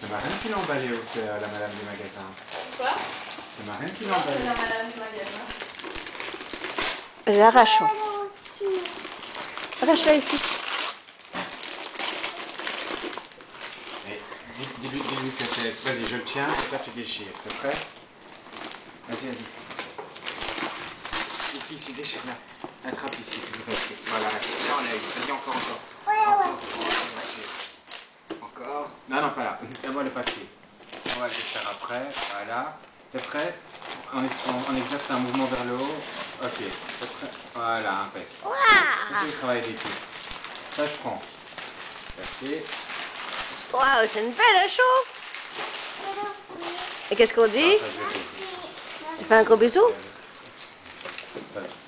C'est ma reine qui l'a emballé ou c'est la madame du magasin? Quoi? C'est ma reine qui Non, l'a c'est emballé. la madame du magasin. Arrache-la. Arrache-la ici. Dis-lui que t'es... Vas-y, je le tiens, et là tu déchires. T'es prêt? Vas-y, vas-y. Ici, déchire-la. Attrape ici, c'est plus facile. Voilà, là, enlève. Vas-y, encore. Encore. Non, pas là. D'abord le papier. On va le faire après. Voilà. T'es prêt? On exerce un mouvement vers le haut. Ok. T'es prêt? Voilà, impec. C'est le travail d'équipe. Ça, je prends. Merci. Waouh, c'est une belle chauffe. Et qu'est-ce qu'on dit? Tu fais un gros bisou?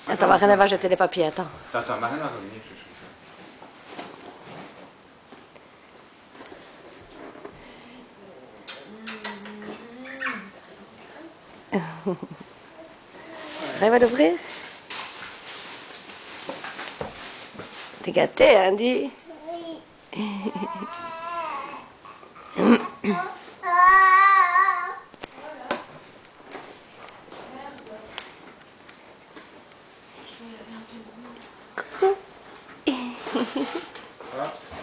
Attends, Marine va jeter les papiers, attends. Attends, Marine va revenir. Arrive à l'ouvrir? T'es gâté, hein, dis? Coucou. Oups.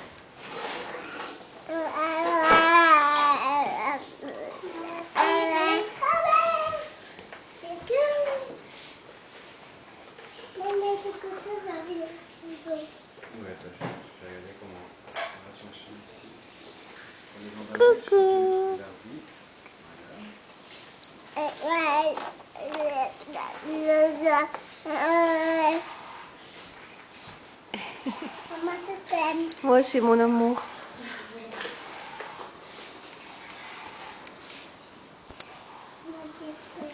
Ouais, attends, je vais regarder comment on va se machine ici. Coucou. Moi aussi, mon amour.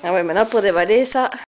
Ah ouais, maintenant pour déballer ça.